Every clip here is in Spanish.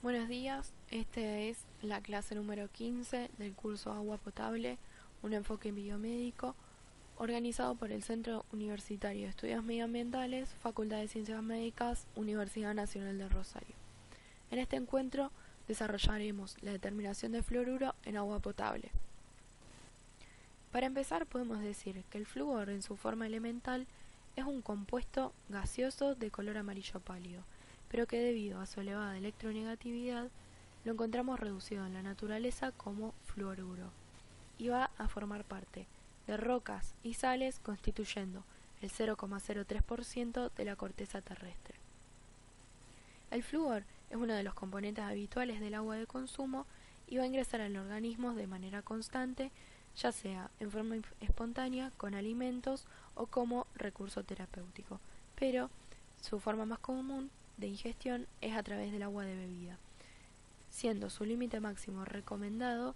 Buenos días, esta es la clase número 15 del curso Agua Potable, un enfoque biomédico, organizado por el Centro Universitario de Estudios Medioambientales, Facultad de Ciencias Médicas, Universidad Nacional de Rosario. En este encuentro desarrollaremos la determinación de fluoruro en agua potable. Para empezar, podemos decir que el flúor en su forma elemental es un compuesto gaseoso de color amarillo pálido, pero que debido a su elevada electronegatividad lo encontramos reducido en la naturaleza como fluoruro y va a formar parte de rocas y sales constituyendo el 0,03% de la corteza terrestre. El flúor es uno de los componentes habituales del agua de consumo y va a ingresar al organismo de manera constante, ya sea en forma espontánea, con alimentos o como recurso terapéutico, pero su forma más común de ingestión es a través del agua de bebida, siendo su límite máximo recomendado,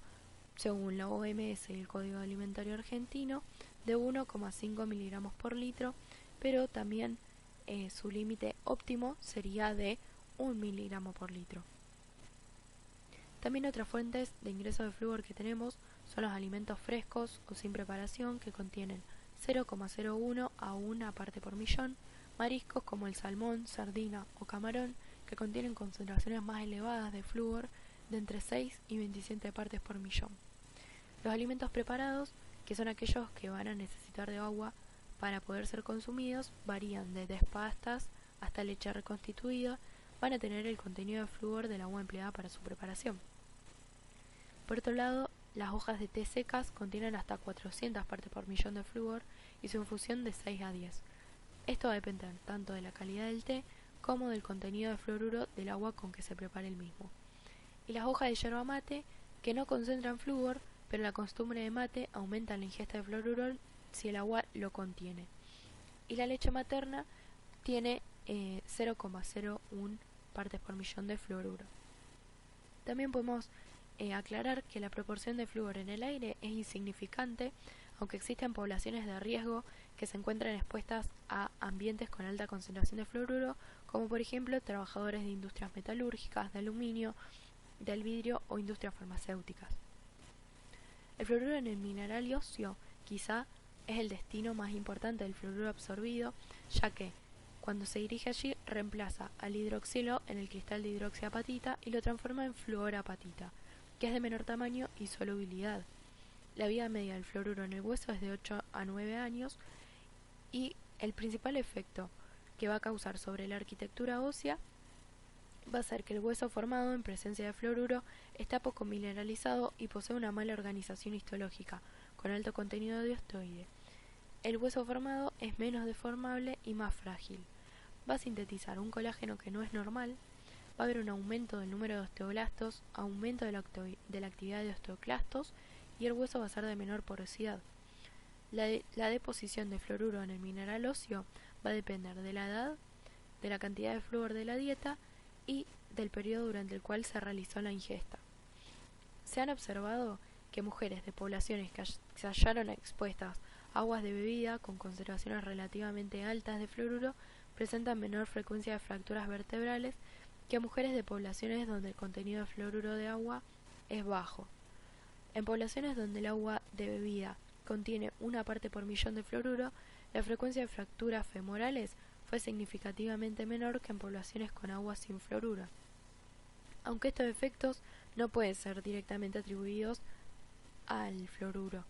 según la OMS y el Código Alimentario Argentino, de 1,5 miligramos por litro, pero también su límite óptimo sería de 1 miligramo por litro. También otras fuentes de ingreso de flúor que tenemos son los alimentos frescos o sin preparación que contienen 0,01 a 1 parte por millón, mariscos como el salmón, sardina o camarón que contienen concentraciones más elevadas de flúor de entre 6 y 27 partes por millón. Los alimentos preparados, que son aquellos que van a necesitar de agua para poder ser consumidos, varían desde pastas hasta leche reconstituida, van a tener el contenido de flúor del agua empleada para su preparación. Por otro lado, las hojas de té secas contienen hasta 400 partes por millón de flúor y su infusión de 6 a 10. Esto va a depender tanto de la calidad del té como del contenido de fluoruro del agua con que se prepare el mismo. Y las hojas de yerba mate, que no concentran flúor, pero la costumbre de mate aumenta la ingesta de fluoruro si el agua lo contiene. Y la leche materna tiene 0,01 partes por millón de fluoruro. También podemos aclarar que la proporción de flúor en el aire es insignificante, aunque existen poblaciones de riesgo que se encuentran expuestas a ambientes con alta concentración de fluoruro, como por ejemplo trabajadores de industrias metalúrgicas, de aluminio, del vidrio o industrias farmacéuticas. El fluoruro en el mineral óseo quizá es el destino más importante del fluoruro absorbido, ya que cuando se dirige allí reemplaza al hidroxilo en el cristal de hidroxiapatita y lo transforma en fluorapatita, que es de menor tamaño y solubilidad. La vida media del fluoruro en el hueso es de 8 a 9 años y el principal efecto que va a causar sobre la arquitectura ósea va a ser que el hueso formado en presencia de fluoruro está poco mineralizado y posee una mala organización histológica, con alto contenido de osteoide. El hueso formado es menos deformable y más frágil. Va a sintetizar un colágeno que no es normal, va a haber un aumento del número de osteoblastos, aumento de la actividad de osteoclastos y el hueso va a ser de menor porosidad. La deposición de fluoruro en el mineral óseo va a depender de la edad, de la cantidad de flúor de la dieta y del periodo durante el cual se realizó la ingesta. Se han observado que mujeres de poblaciones que se hallaron expuestas a aguas de bebida con concentraciones relativamente altas de fluoruro presentan menor frecuencia de fracturas vertebrales que mujeres de poblaciones donde el contenido de fluoruro de agua es bajo. En poblaciones donde el agua de bebida contiene 1 parte por millón de fluoruro, la frecuencia de fracturas femorales fue significativamente menor que en poblaciones con agua sin fluoruro. Aunque estos efectos no pueden ser directamente atribuidos al fluoruro.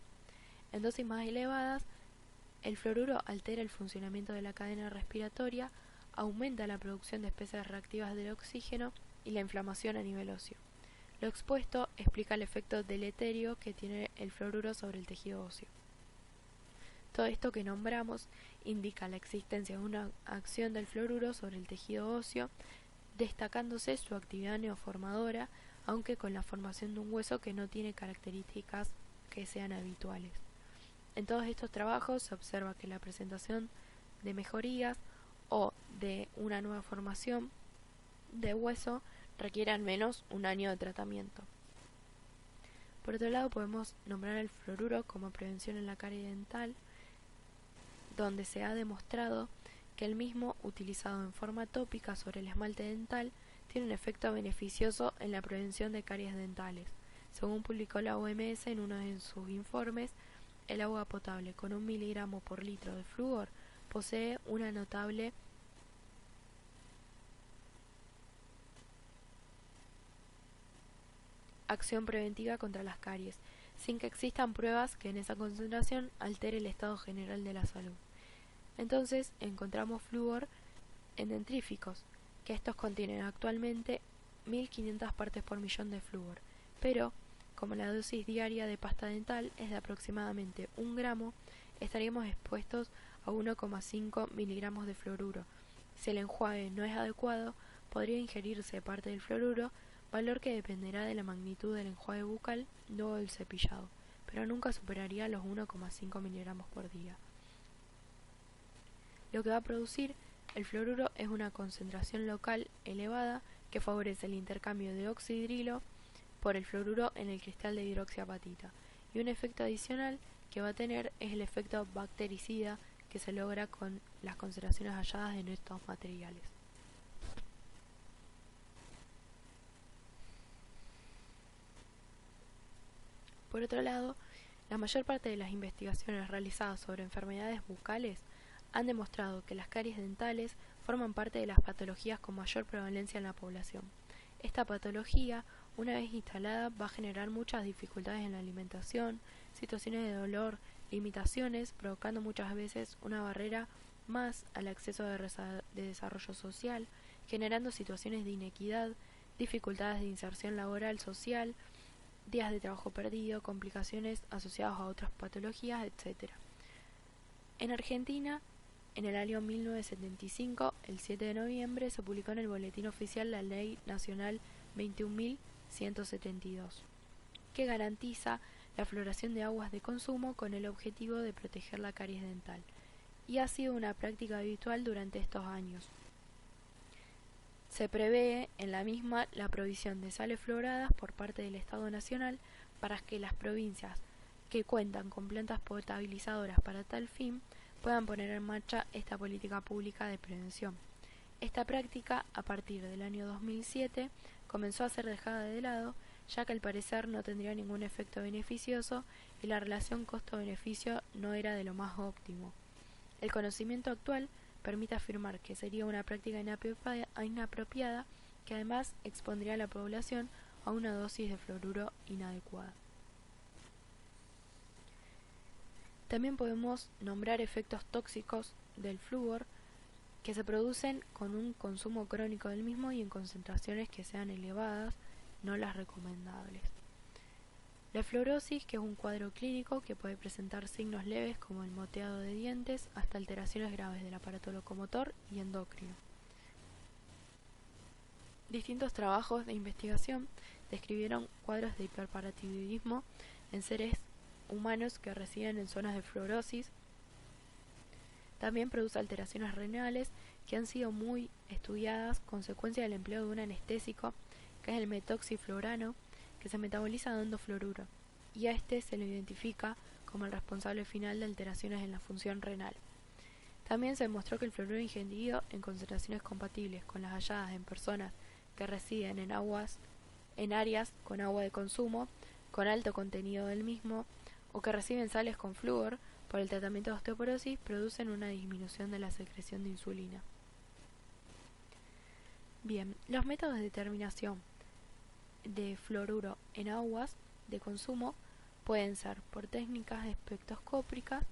En dosis más elevadas, el fluoruro altera el funcionamiento de la cadena respiratoria, aumenta la producción de especies reactivas del oxígeno y la inflamación a nivel óseo. Lo expuesto explica el efecto deleterio que tiene el fluoruro sobre el tejido óseo. Todo esto que nombramos indica la existencia de una acción del fluoruro sobre el tejido óseo, destacándose su actividad neoformadora, aunque con la formación de un hueso que no tiene características que sean habituales. En todos estos trabajos se observa que la presentación de mejorías o de una nueva formación de hueso requiere al menos un año de tratamiento. Por otro lado, podemos nombrar el fluoruro como prevención en la carie dental, donde se ha demostrado que el mismo, utilizado en forma tópica sobre el esmalte dental, tiene un efecto beneficioso en la prevención de caries dentales. Según publicó la OMS en uno de sus informes, el agua potable con 1 miligramo por litro de flúor posee una notable acción preventiva contra las caries, sin que existan pruebas que en esa concentración altere el estado general de la salud. Entonces encontramos flúor en dentríficos, que estos contienen actualmente 1500 partes por millón de flúor, pero como la dosis diaria de pasta dental es de aproximadamente 1 gramo, estaríamos expuestos a 1,5 miligramos de fluoruro. Si el enjuague no es adecuado, podría ingerirse parte del fluoruro, valor que dependerá de la magnitud del enjuague bucal luego del cepillado, pero nunca superaría los 1,5 miligramos por día. Lo que va a producir el fluoruro es una concentración local elevada que favorece el intercambio de oxidrilo por el fluoruro en el cristal de hidroxiapatita, y un efecto adicional que va a tener es el efecto bactericida que se logra con las concentraciones halladas en estos materiales. Por otro lado, la mayor parte de las investigaciones realizadas sobre enfermedades bucales han demostrado que las caries dentales forman parte de las patologías con mayor prevalencia en la población. Esta patología, una vez instalada, va a generar muchas dificultades en la alimentación, situaciones de dolor, limitaciones, provocando muchas veces una barrera más al acceso de desarrollo social, generando situaciones de inequidad, dificultades de inserción laboral social, días de trabajo perdido, complicaciones asociadas a otras patologías, etc. En Argentina, en el año 1975, el 7 de noviembre, se publicó en el Boletín Oficial la Ley Nacional 21.172, que garantiza la fluoración de aguas de consumo con el objetivo de proteger la caries dental, y ha sido una práctica habitual durante estos años. Se prevé en la misma la provisión de sales fluoradas por parte del Estado Nacional para que las provincias que cuentan con plantas potabilizadoras para tal fin puedan poner en marcha esta política pública de prevención. Esta práctica, a partir del año 2007, comenzó a ser dejada de lado, ya que al parecer no tendría ningún efecto beneficioso y la relación costo-beneficio no era de lo más óptimo. El conocimiento actual permite afirmar que sería una práctica inapropiada que además expondría a la población a una dosis de fluoruro inadecuada. También podemos nombrar efectos tóxicos del flúor que se producen con un consumo crónico del mismo y en concentraciones que sean elevadas, no las recomendables. La fluorosis, que es un cuadro clínico que puede presentar signos leves como el moteado de dientes hasta alteraciones graves del aparato locomotor y endocrino. Distintos trabajos de investigación describieron cuadros de hiperparatiroidismo en seres humanos que residen en zonas de fluorosis. También produce alteraciones renales que han sido muy estudiadas consecuencia del empleo de un anestésico, que es el metoxiflurano, que se metaboliza dando fluoruro, y a este se lo identifica como el responsable final de alteraciones en la función renal. También se demostró que el fluoruro ingerido en concentraciones compatibles con las halladas en personas que residen en áreas con agua de consumo, con alto contenido del mismo, o que reciben sales con flúor por el tratamiento de osteoporosis, producen una disminución de la secreción de insulina. Bien, los métodos de determinación de fluoruro en aguas de consumo pueden ser por técnicas espectroscópicas,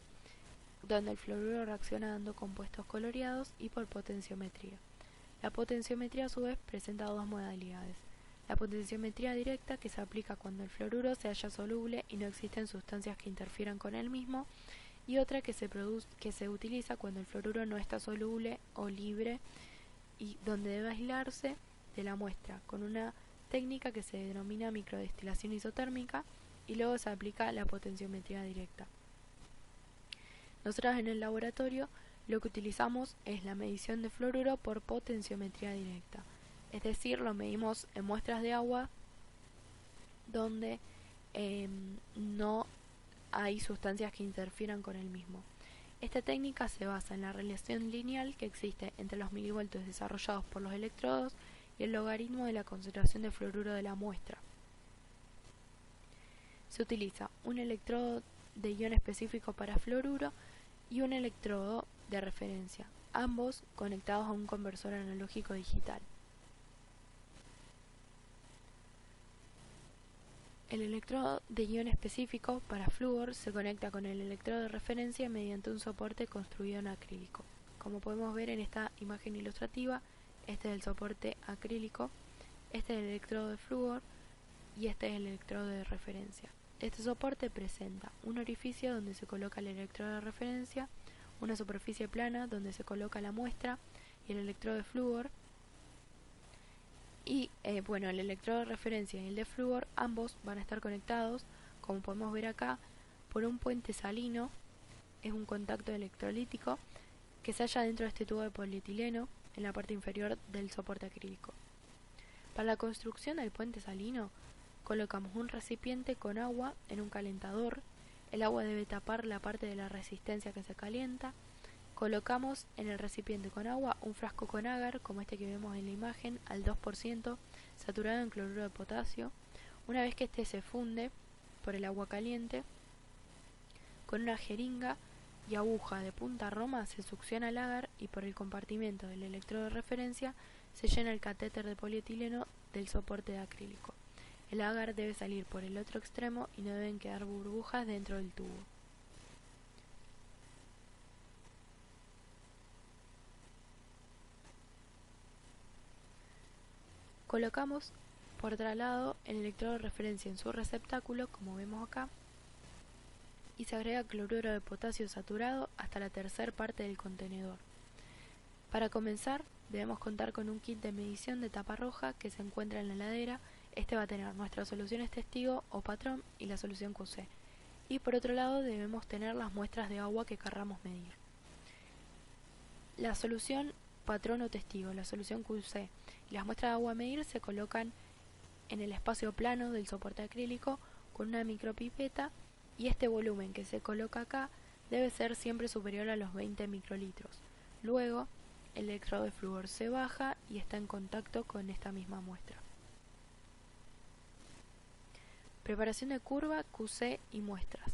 donde el fluoruro reacciona dando compuestos coloreados, y por potenciometría. La potenciometría a su vez presenta dos modalidades: la potenciometría directa, que se aplica cuando el fluoruro se halla soluble y no existen sustancias que interfieran con él mismo, y otra que se utiliza cuando el fluoruro no está soluble o libre y donde debe aislarse de la muestra con una técnica que se denomina microdestilación isotérmica, y luego se aplica la potenciometría directa. Nosotros en el laboratorio lo que utilizamos es la medición de fluoruro por potenciometría directa, es decir, lo medimos en muestras de agua donde no hay sustancias que interfieran con el mismo. Esta técnica se basa en la relación lineal que existe entre los milivoltios desarrollados por los electrodos y el logaritmo de la concentración de fluoruro de la muestra. Se utiliza un electrodo de ion específico para fluoruro y un electrodo de referencia, ambos conectados a un conversor analógico digital. El electrodo de ion específico para flúor se conecta con el electrodo de referencia mediante un soporte construido en acrílico. Como podemos ver en esta imagen ilustrativa, este es el soporte acrílico, este es el electrodo de flúor y este es el electrodo de referencia. Este soporte presenta un orificio donde se coloca el electrodo de referencia, una superficie plana donde se coloca la muestra y el electrodo de flúor. Y el electrodo de referencia y el de flúor, ambos van a estar conectados, como podemos ver acá, por un puente salino. Es un contacto electrolítico que se halla dentro de este tubo de polietileno en la parte inferior del soporte acrílico. Para la construcción del puente salino, colocamos un recipiente con agua en un calentador. El agua debe tapar la parte de la resistencia que se calienta. Colocamos en el recipiente con agua un frasco con agar, como este que vemos en la imagen, al 2%, saturado en cloruro de potasio. Una vez que este se funde por el agua caliente, con una jeringa y aguja de punta roma se succiona el agar y por el compartimento del electrodo de referencia se llena el catéter de polietileno del soporte de acrílico. El agar debe salir por el otro extremo y no deben quedar burbujas dentro del tubo. Colocamos por otro lado el electrodo de referencia en su receptáculo, como vemos acá, y se agrega cloruro de potasio saturado hasta la tercera parte del contenedor. Para comenzar, debemos contar con un kit de medición de tapa roja que se encuentra en la heladera. Este va a tener nuestras soluciones testigo o patrón y la solución QC. Y por otro lado debemos tener las muestras de agua que querramos medir. La solución patrón o testigo, la solución QC y las muestras de agua a medir se colocan en el espacio plano del soporte acrílico con una micropipeta, y este volumen que se coloca acá debe ser siempre superior a los 20 microlitros. Luego, el electrodo de flúor se baja y está en contacto con esta misma muestra. Preparación de curva, QC y muestras.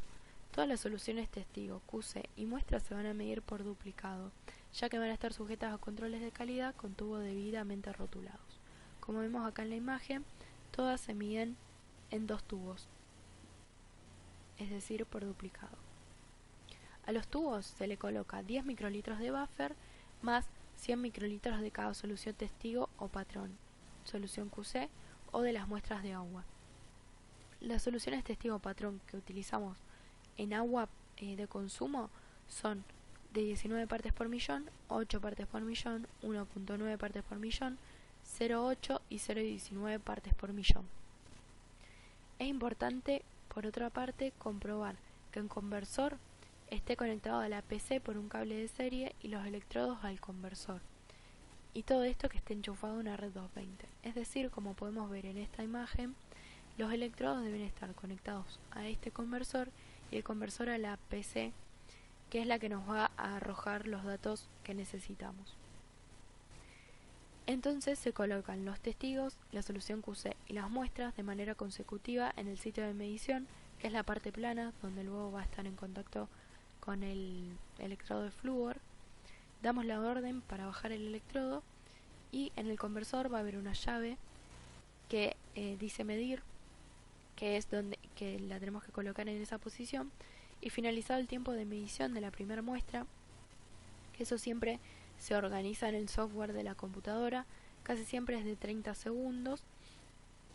Todas las soluciones testigo, QC y muestras se van a medir por duplicado, ya que van a estar sujetas a controles de calidad con tubos debidamente rotulados. Como vemos acá en la imagen, todas se miden en dos tubos, es decir, por duplicado. A los tubos se le coloca 10 microlitros de buffer más 100 microlitros de cada solución testigo o patrón, solución QC o de las muestras de agua. Las soluciones testigo o patrón que utilizamos en agua de consumo son de 19 partes por millón, 8 partes por millón, 1.9 partes por millón, 0.8 y 0.19 partes por millón. Es importante, por otra parte, comprobar que el conversor esté conectado a la PC por un cable de serie y los electrodos al conversor. Y todo esto que esté enchufado a una red 220. Es decir, como podemos ver en esta imagen, los electrodos deben estar conectados a este conversor y el conversor a la PC, que es la que nos va a arrojar los datos que necesitamos. Entonces se colocan los testigos, la solución QC y las muestras de manera consecutiva en el sitio de medición, que es la parte plana, donde luego va a estar en contacto con el electrodo de flúor. Damos la orden para bajar el electrodo y en el conversor va a haber una llave que dice medir, que es donde que la tenemos que colocar en esa posición, y finalizado el tiempo de medición de la primera muestra, que eso siempre se organiza en el software de la computadora, casi siempre es de 30 segundos,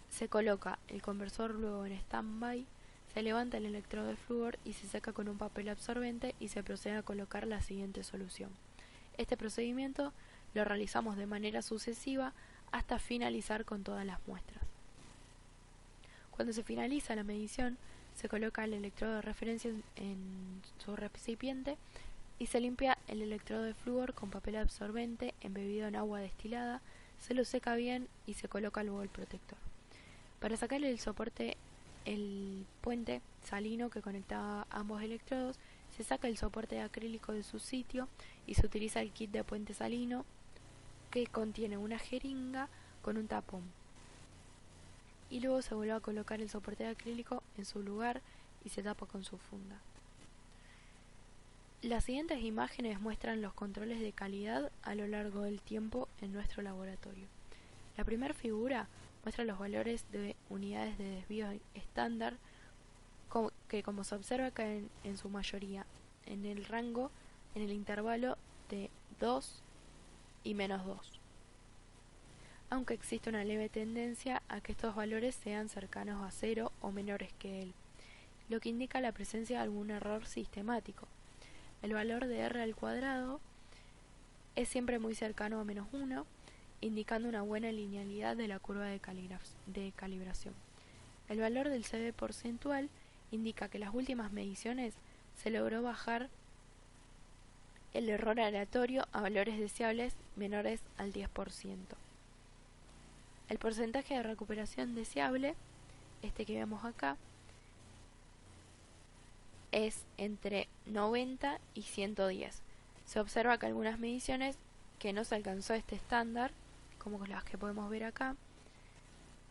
se coloca el conversor luego en stand-by, se levanta el electrodo de flúor y se seca con un papel absorbente y se procede a colocar la siguiente solución. Este procedimiento lo realizamos de manera sucesiva hasta finalizar con todas las muestras. Cuando se finaliza la medición, se coloca el electrodo de referencia en su recipiente y se limpia el electrodo de flúor con papel absorbente embebido en agua destilada, se lo seca bien y se coloca luego el protector. Para sacarle el soporte, el puente salino que conectaba ambos electrodos, se saca el soporte de acrílico de su sitio y se utiliza el kit de puente salino, que contiene una jeringa con un tapón. Y luego se vuelve a colocar el soporte de acrílico en su lugar y se tapa con su funda. Las siguientes imágenes muestran los controles de calidad a lo largo del tiempo en nuestro laboratorio. La primera figura muestra los valores de unidades de desvío estándar que, como se observa, caen en su mayoría en el rango, en el intervalo de 2 y -2, aunque existe una leve tendencia a que estos valores sean cercanos a 0 o menores que él, lo que indica la presencia de algún error sistemático. El valor de r al cuadrado es siempre muy cercano a -1, indicando una buena linealidad de la curva de calibración. El valor del CB porcentual indica que en las últimas mediciones se logró bajar el error aleatorio a valores deseables menores al 10%. El porcentaje de recuperación deseable, este que vemos acá, es entre 90 y 110. Se observa que algunas mediciones que no se alcanzó este estándar, como las que podemos ver acá,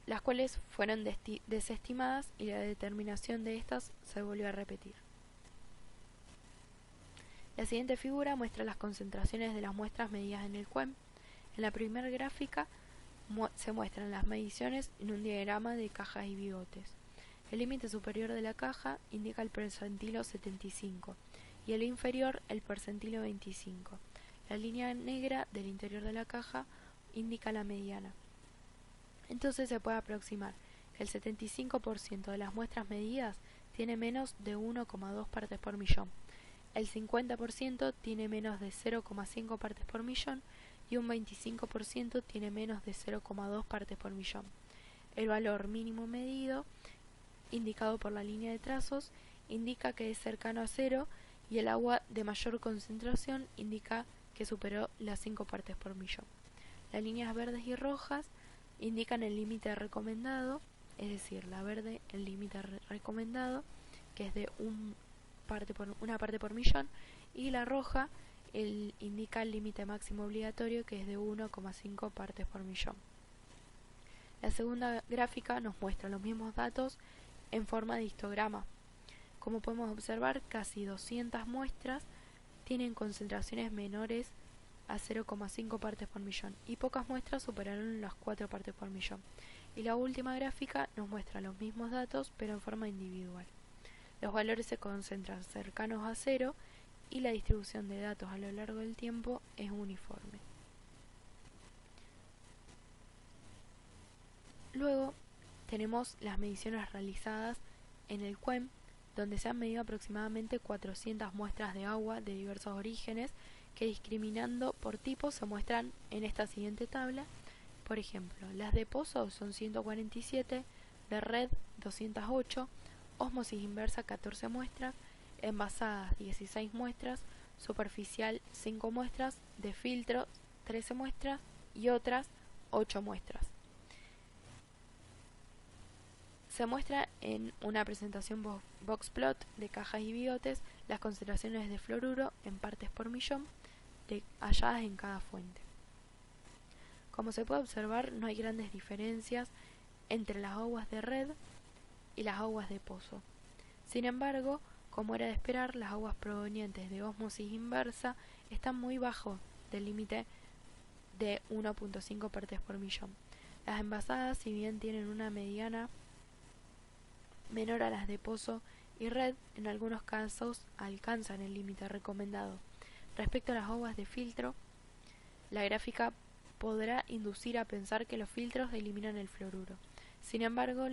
las cuales fueron desestimadas y la determinación de estas se volvió a repetir. La siguiente figura muestra las concentraciones de las muestras medidas en el QEM. En la primera gráfica se muestran las mediciones en un diagrama de cajas y bigotes. El límite superior de la caja indica el percentilo 75 y el inferior el percentilo 25. La línea negra del interior de la caja indica la mediana. Entonces se puede aproximar que el 75% de las muestras medidas tiene menos de 1,2 partes por millón, el 50% tiene menos de 0,5 partes por millón y un 25% tiene menos de 0,2 partes por millón. El valor mínimo medido, indicado por la línea de trazos, indica que es cercano a 0 y el agua de mayor concentración indica que superó las 5 partes por millón. Las líneas verdes y rojas indican el límite recomendado, es decir, la verde el límite recomendado, que es de una parte por millón, y la roja indica el límite máximo obligatorio, que es de 1,5 partes por millón. La segunda gráfica nos muestra los mismos datos en forma de histograma. Como podemos observar, casi 200 muestras tienen concentraciones menores a 0,5 partes por millón y pocas muestras superaron las 4 partes por millón. Y la última gráfica nos muestra los mismos datos pero en forma individual. Los valores se concentran cercanos a 0 y la distribución de datos a lo largo del tiempo es uniforme. Luego tenemos las mediciones realizadas en el QEM, donde se han medido aproximadamente 400 muestras de agua de diversos orígenes que, discriminando por tipo, se muestran en esta siguiente tabla. Por ejemplo, las de pozo son 147, de red 208, ósmosis inversa 14 muestras, envasadas 16 muestras, superficial 5 muestras, de filtro 13 muestras y otras 8 muestras. Se muestra en una presentación boxplot de cajas y bigotes las concentraciones de fluoruro en partes por millón halladas en cada fuente. Como se puede observar, no hay grandes diferencias entre las aguas de red y las aguas de pozo. Sin embargo, como era de esperar, las aguas provenientes de ósmosis inversa están muy bajo del límite de 1,5 partes por millón. Las envasadas, si bien tienen una mediana menor a las de pozo y red, en algunos casos alcanzan el límite recomendado. Respecto a las aguas de filtro, la gráfica podrá inducir a pensar que los filtros eliminan el fluoruro. Sin embargo,